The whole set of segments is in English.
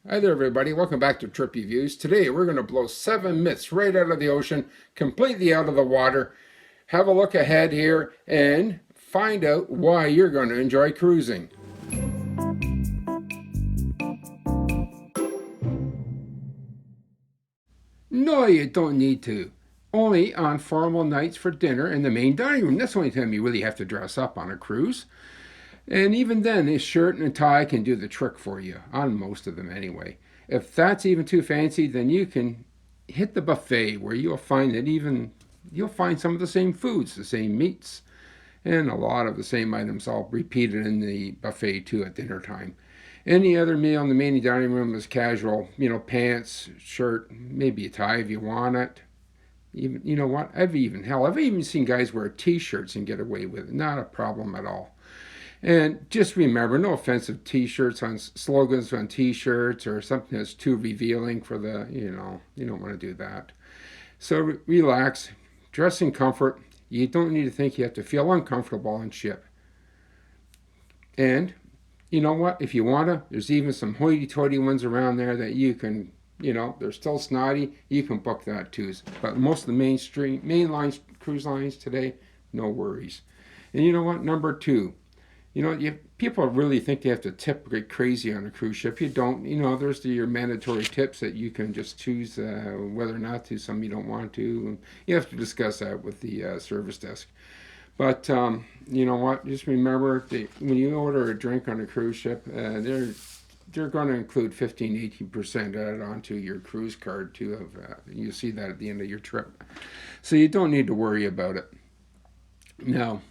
Hi there, everybody. Welcome back to Trippy Views. Today, we're going to blow 7 myths right out of the ocean, completely out of the water. Have a look ahead here and find out why you're going to enjoy cruising. No, you don't need to. Only on formal nights for dinner in the main dining room. That's the only time you really have to dress up on a cruise. And even then, a shirt and a tie can do the trick for you, on most of them anyway. If that's even too fancy, then you can hit the buffet where you'll find some of the same foods, the same meats, and a lot of the same items all repeated in the buffet too at dinner time. Any other meal in the main dining room is casual, pants, shirt, maybe a tie if you want it. Even you know what? I've even seen guys wear t-shirts and get away with it. Not a problem at all. And just remember, no offensive T-shirts on slogans on T-shirts or something that's too revealing for you don't want to do that. So relax, dress in comfort. You don't need to think you have to feel uncomfortable on ship. And you know what? If you wanna, there's even some hoity-toity ones around there that you can. They're still snotty. You can book that too. But most of the mainline cruise lines today, no worries. And you know what? Number two, people really think they have to tip like crazy on a cruise ship. You don't. There's your mandatory tips that you can just choose whether or not to. Some you don't want to. You have to discuss that with the service desk. But you know what? Just remember, when you order a drink on a cruise ship, they're going to include 15-18% added onto your cruise card too. You see that at the end of your trip, so you don't need to worry about it. Now,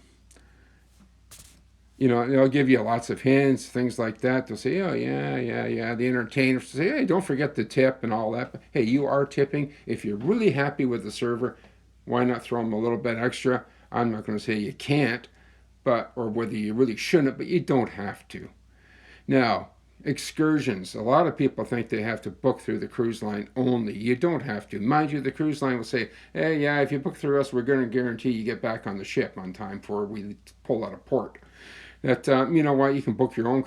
they'll give you lots of hints, things like that. They'll say, oh, yeah, yeah, yeah. The entertainers say, hey, don't forget the tip and all that. But, hey, you are tipping. If you're really happy with the server, why not throw them a little bit extra? I'm not going to say you can't, or whether you really shouldn't, but you don't have to. Now, excursions. A lot of people think they have to book through the cruise line only. You don't have to. Mind you, the cruise line will say, hey, yeah, if you book through us, we're going to guarantee you get back on the ship on time before we pull out of port. That you know what, you can book your own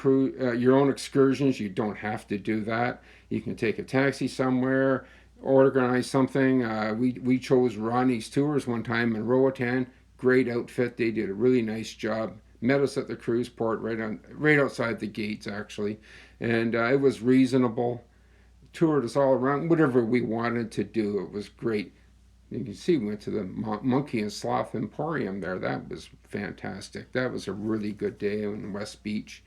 your own excursions. You don't have to do that. You can take a taxi somewhere, organize something. We chose Ronnie's Tours one time in Roatan. Great outfit. They did a really nice job. Met us at the cruise port right outside the gates actually, and it was reasonable. Toured us all around, whatever we wanted to do. It was great. You can see we went to the Monkey and Sloth Emporium there. That was fantastic. That was a really good day in West Beach.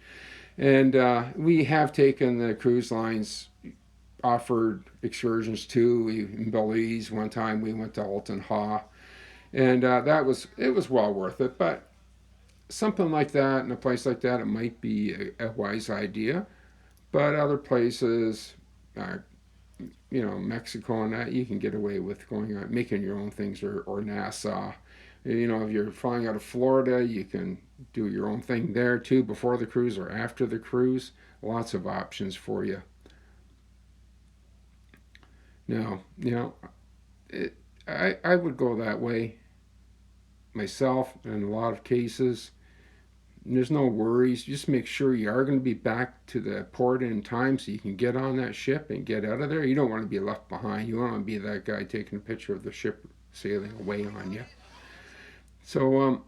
And we have taken the cruise lines offered excursions too. In Belize one time we went to Alton Ha, and it was well worth it. But something like that in a place like that, it might be a wise idea. But other places, Mexico and that, you can get away with going out, making your own things, or Nassau. If you're flying out of Florida, you can do your own thing there too, before the cruise or after the cruise. Lots of options for you. Now, I would go that way myself in a lot of cases. There's no worries. Just make sure you are going to be back to the port in time so you can get on that ship and get out of there. You don't want to be left behind. You don't want to be that guy taking a picture of the ship sailing away on you. So,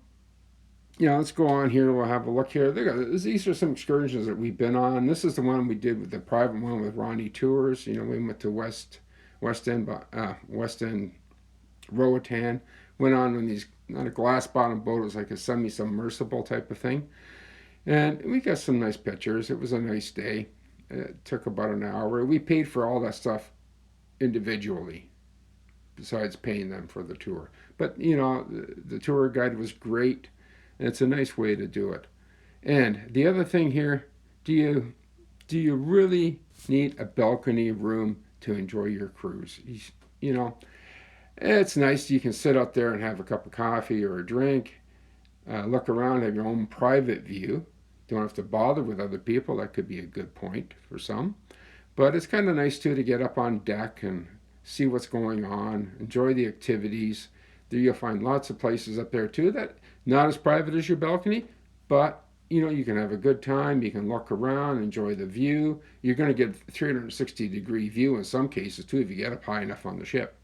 let's go on here. We'll have a look here. These are some excursions that we've been on. This is the one we did with the private one with Ronnie Tours. We went to West End Roatan. Went on these, not a glass bottom boat. It was like a semi-submersible type of thing. And we got some nice pictures. It was a nice day. It took about an hour. We paid for all that stuff individually, besides paying them for the tour. But, the tour guide was great. And it's a nice way to do it. And the other thing here, do you really need a balcony room to enjoy your cruise? You know, it's nice. You can sit out there and have a cup of coffee or a drink, look around, have your own private view. Don't have to bother with other people. That could be a good point for some. But it's kind of nice too to get up on deck and see what's going on, enjoy the activities. There you'll find lots of places up there too that not as private as your balcony, but you can have a good time. You can look around, enjoy the view. You're going to get 360-degree view in some cases too if you get up high enough on the ship.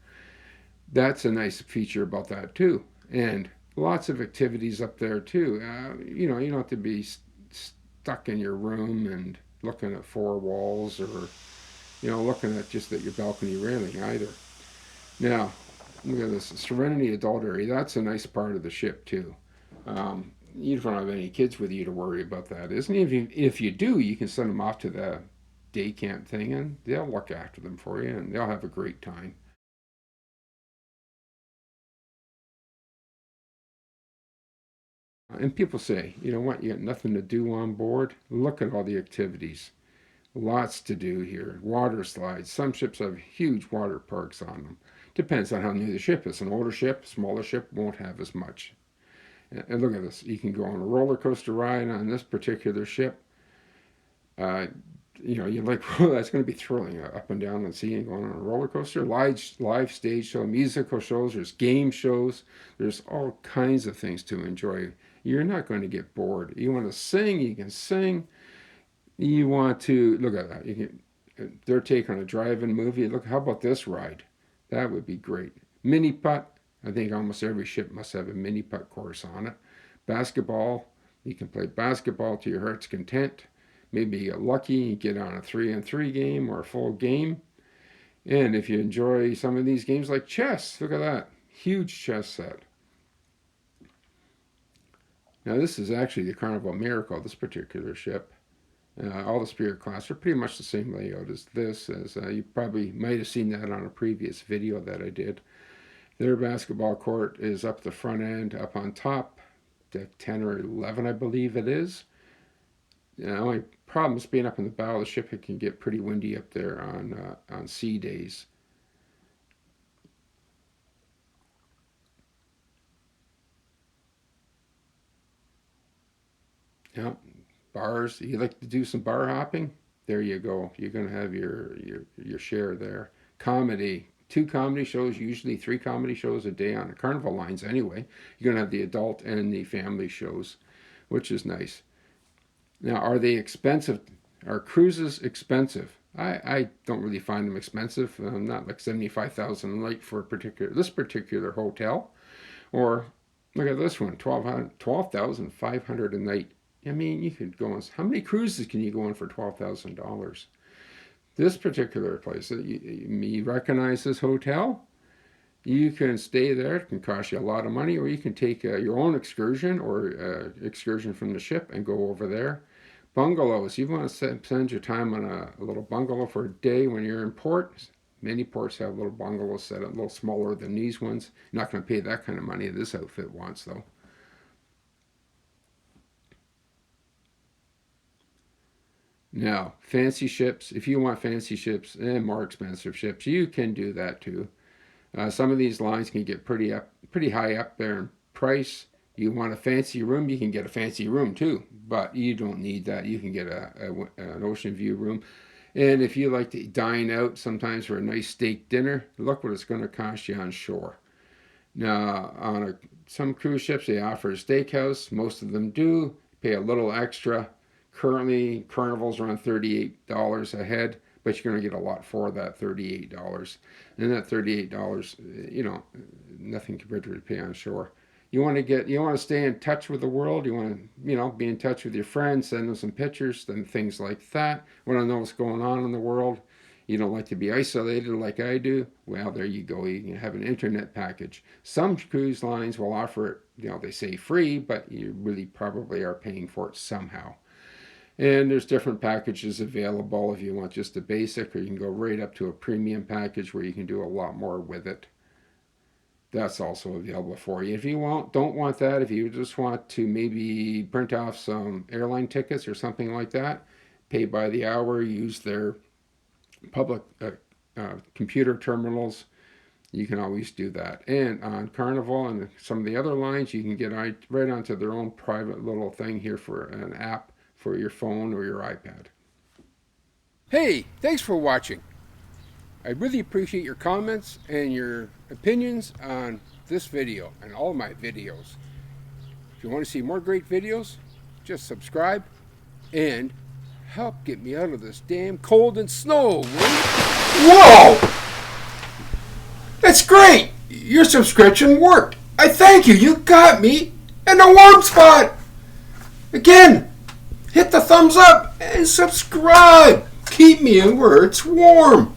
That's a nice feature about that too. And lots of activities up there too. You don't have to be stuck in your room and looking at four walls, or looking at just at your balcony railing either. Now, look at this Serenity Adult Area. That's a nice part of the ship too. You don't have any kids with you to worry about that, isn't it? If you do, you can send them off to the day camp thing, and they'll look after them for you, and they'll have a great time. And people say, you know what, you got nothing to do on board? Look at all the activities. Lots to do here. Water slides. Some ships have huge water parks on them. Depends on how new the ship is. An older ship, smaller ship won't have as much. And look at this. You can go on a roller coaster ride on this particular ship. Uh, you're like, well, that's going to be thrilling, up and down the sea and going on a roller coaster. Live stage show, musical shows, there's game shows, there's all kinds of things to enjoy. You're not going to get bored. You want to sing, you can sing. You want to look at that. Their take on a drive-in movie. Look, how about this ride? That would be great. Mini putt. I think almost every ship must have a mini putt course on it. Basketball. You can play basketball to your heart's content. Maybe you get lucky, you get on a 3-on-3 game or a full game. And if you enjoy some of these games like chess, look at that. Huge chess set. Now this is actually the Carnival Miracle, this particular ship. All the Spirit class are pretty much the same layout as this, as you probably might have seen that on a previous video that I did. Their basketball court is up the front end, up on top, deck 10 or 11 I believe it is. The only problem is being up in the bow of the ship, it can get pretty windy up there on sea days. Now, bars, you like to do some bar hopping? There you go. You're going to have your share there. Comedy. 2 comedy shows, usually 3 comedy shows a day on the Carnival lines anyway. You're going to have the adult and the family shows, which is nice. Now, are they expensive? Are cruises expensive? I don't really find them expensive. Not like 75,000 a night for this particular hotel. Or look at this one, 12,500 a night. I mean, you could go on. How many cruises can you go on for $12,000? This particular place, you recognize this hotel? You can stay there. It can cost you a lot of money, or you can take your own excursion or excursion from the ship and go over there. Bungalows. You want to spend your time on a little bungalow for a day when you're in port. Many ports have little bungalows set up a little smaller than these ones. You're not going to pay that kind of money this outfit wants, though. Now, fancy ships. If you want fancy ships and more expensive ships, you can do that too. Some of these lines can get pretty high up there in price. You want a fancy room, you can get a fancy room too, but you don't need that. You can get an ocean view room. And if you like to dine out sometimes for a nice steak dinner, look what it's going to cost you on shore. Now, some cruise ships, they offer a steakhouse. Most of them do. Pay a little extra. Currently, Carnival's around $38 a head, but you're going to get a lot for that $38. And that $38, nothing compared to what you pay on shore. You want to stay in touch with the world. You want to, be in touch with your friends, send them some pictures and things like that. Want to know what's going on in the world. You don't like to be isolated like I do. Well, there you go. You can have an internet package. Some cruise lines will offer it, they say free, but you really probably are paying for it somehow. And there's different packages available if you want just a basic, or you can go right up to a premium package where you can do a lot more with it. That's also available for you. If you don't want that, if you just want to maybe print off some airline tickets or something like that, pay by the hour, use their public computer terminals, you can always do that. And on Carnival and some of the other lines, you can get right onto their own private little thing here for an app for your phone or your iPad. Hey, thanks for watching. I really appreciate your comments and your opinions on this video and all my videos. If you want to see more great videos, just subscribe and help get me out of this damn cold and snow. Whoa! That's great! Your subscription worked. I thank you. You got me in a warm spot. Again, hit the thumbs up and subscribe. Keep me in where it's warm.